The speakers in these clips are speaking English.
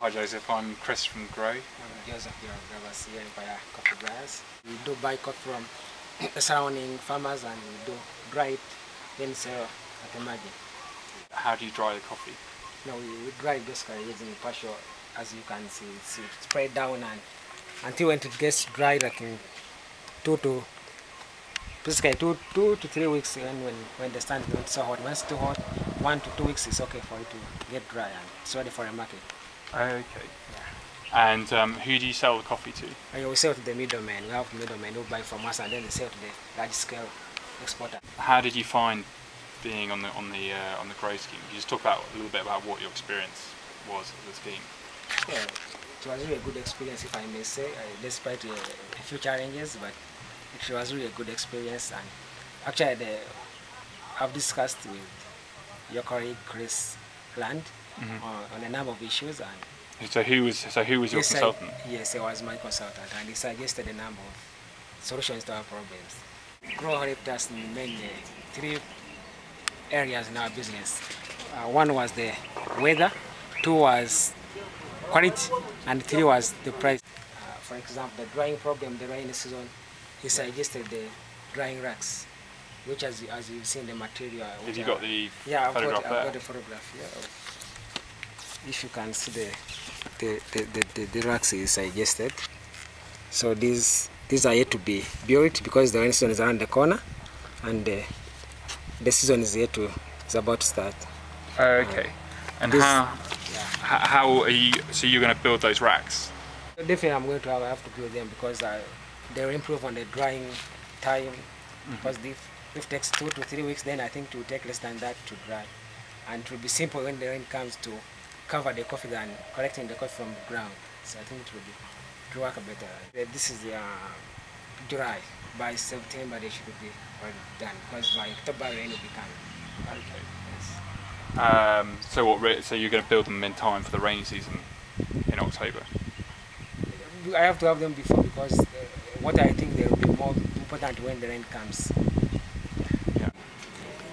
Hi Joseph, I'm Chris from Grow. I'm Joseph here in Paya Coffee Growers. We do buy coffee from the surrounding farmers and we do dry it, then sell at the margin. How do you dry the coffee? No, we dry it basically using partial, as you can see, it's spread down and until when it gets dry, like in 2 to 3 weeks when the sun is not so hot. When it's too hot, 1 to 2 weeks is okay for it to get dry and it's ready for a market. Okay. Yeah. And who do you sell the coffee to? We sell to the middlemen. We have middlemen who buy from us and then they sell to the large scale exporter. How did you find being on the Grow scheme? Can you just talk about a little bit about what your experience was of the scheme? Yeah, it was really a good experience, if I may say, despite a few challenges, but it was really a good experience. And actually, I've discussed with your colleague Chris Land on a number of issues. And So who was your consultant? Yes, he was my consultant, and he suggested a number of solutions to our problems. Grow helped us in mainly 3 areas in our business. 1 was the weather, 2 was quality, and 3 was the price. For example, the drying problem, the rainy season, he suggested the drying racks, which as you've seen the material. Have you got the photograph photograph there? I've got the photograph, yeah. If you can see the racks he suggested. So these are yet to be built because the rainy season is around the corner, and the season is about to start. Okay. And how are you? So you're going to build those racks? Definitely, I'm going to have to build them because they'll improve on the drying time. Because if it takes 2 to 3 weeks, then I think it will take less than that to dry, and it will be simple when the rain comes to cover the coffee than collecting the coffee from the ground. So I think it will work better. This is dry. By September they should be already done because by October rain will be coming. Okay. Yes. So you're going to build them in time for the rainy season in October? I have to have them before because what I think they will be more important when the rain comes. Yeah.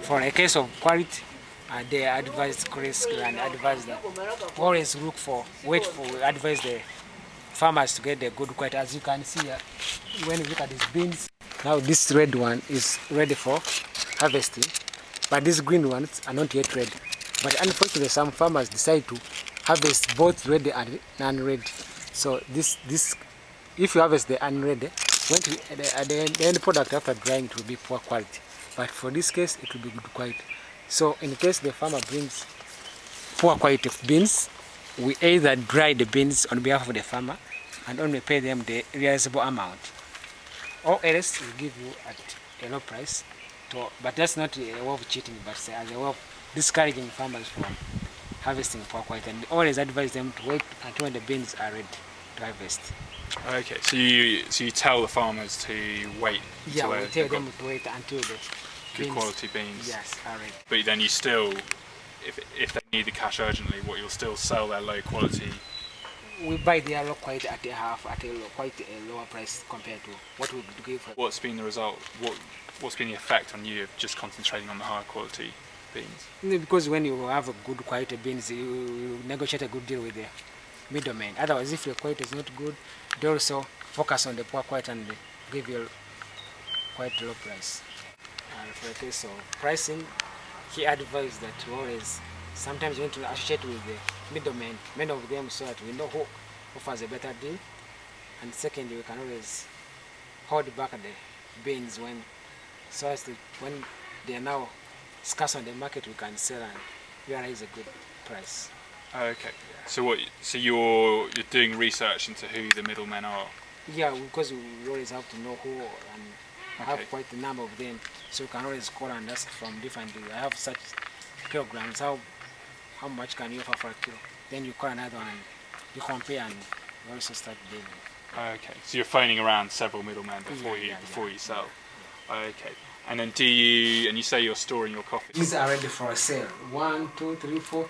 For a case of quality, they advise Chris and advise that always advise the farmers to get the good quality. As you can see here, when you look at these beans, now this red one is ready for harvesting, but these green ones are not yet ready. But unfortunately, some farmers decide to harvest both ready and unready. So if you harvest the unready, the end product after drying it will be poor quality. But for this case, it will be good quality. So in case the farmer brings poor quality of beans, we either dry the beans on behalf of the farmer and only pay them the realizable amount, or else we give you at a low price. But that's not a way of cheating, but as a way of discouraging farmers from harvesting poor quality. And always advise them to wait until the beans are ready to harvest. Okay, so you tell the farmers to wait. Yeah, we tell them to wait until the good quality beans. Yes, are ready. But then you still, if they need the cash urgently, you'll still sell their low quality. We buy their low quality at quite a lower price compared to what we would give. What's been the result? What's been the effect on you of just concentrating on the higher quality beans? Because when you have a good quality beans, you negotiate a good deal with the middleman. Otherwise, if your quality is not good, they also focus on the poor quality and give you quite low price. And for the case of pricing, he advised that always sometimes you want to associate with the middlemen, many of them, so that we know who offers a better deal. And secondly, we can always hold back the beans when they are now scarce on the market, we can sell and realize a good price. Okay. So you're doing research into who the middlemen are? Yeah, because we always have to know who, and I have quite a number of them, so you can always call and ask from different people. I have such kilograms, how much can you offer for a kilo? Then you call another one and you compare and you also start dealing. Okay, so you're phoning around several middlemen before you sell. Okay. And then you say you're storing your coffee? These are ready for a sale. 1, 2, 3, 4,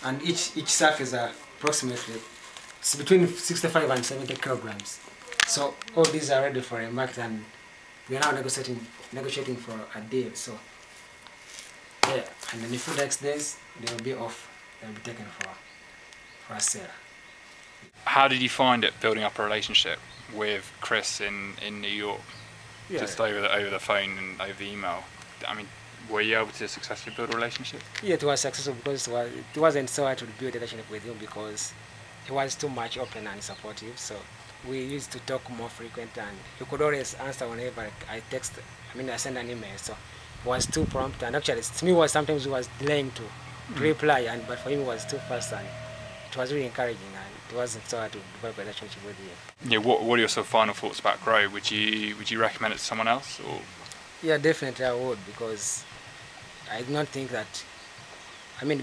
and each sack is approximately between 65 and 70 kilograms. So all these are ready for a market, and we are now negotiating for a deal. So yeah, and then in the next days they will be off. They will be taken for Russell. How did you find it building up a relationship with Chris in New York? Yeah. Just over the phone and over the email. I mean, were you able to successfully build a relationship? Yeah, it was successful because it wasn't so hard to build a relationship with him because he was too much open and supportive. So we used to talk more frequent, and he could always answer whenever I text. I send an email. So he was too prompt, and actually, to me, sometimes he was delaying to reply, but for him, it was too fast, and it was really encouraging, and it wasn't so hard to develop a relationship with him. Yeah. What are your sort of final thoughts about Grow? Would you recommend it to someone else? Or? Yeah, definitely I would, because I do not think that.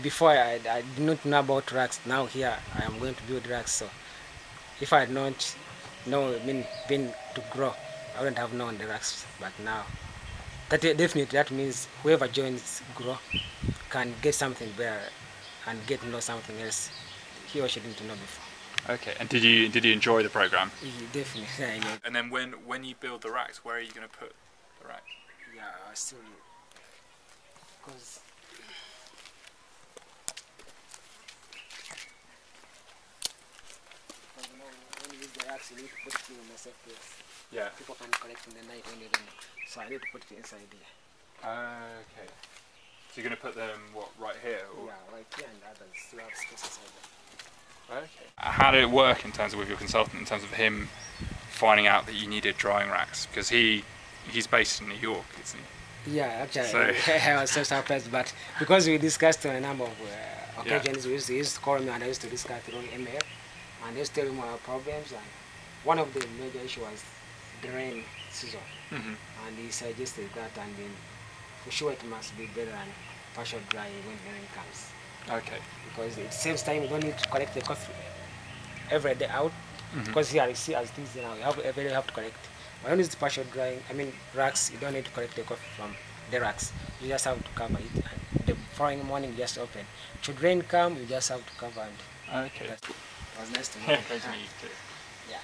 Before I did not know about racks. Now here I am going to build racks. So if I had not been to Grow, I wouldn't have known the racks. But now, that means whoever joins Grow can get something better and get to know something else he or she didn't know before. Okay. And did you enjoy the program? Yeah, definitely. Yeah. And then when you build the racks, where are you going to put the racks? Yeah, I still, because when you use the racks, you need to put it in a safe place. Yeah. People can collect in the night when they don't know. So I need to put it inside here. Okay. So you're going to put them right here? Or? Yeah, right here, and others still have space inside there. Okay. How did it work in terms of with your consultant, in terms of him finding out that you needed drying racks? Because he's based in New York, isn't he? Yeah, actually, I was so surprised, but because we discussed on a number of occasions, he used to call me and I used to discuss through email, and I used to tell him our problems, and one of the major issues was the rain season, and he suggested that, and then for sure it must be better than partial drying when the rain comes. Okay. Because it saves time. You don't need to collect the coffee every day out. Because here you see as things now, every day you have to collect. But when it's partial drying, racks, you don't need to collect the coffee from the racks. You just have to cover it. And the following morning, you just open. Should rain come, you just have to cover it. Okay. It was nice to meet you. Great to meet you too. Yeah.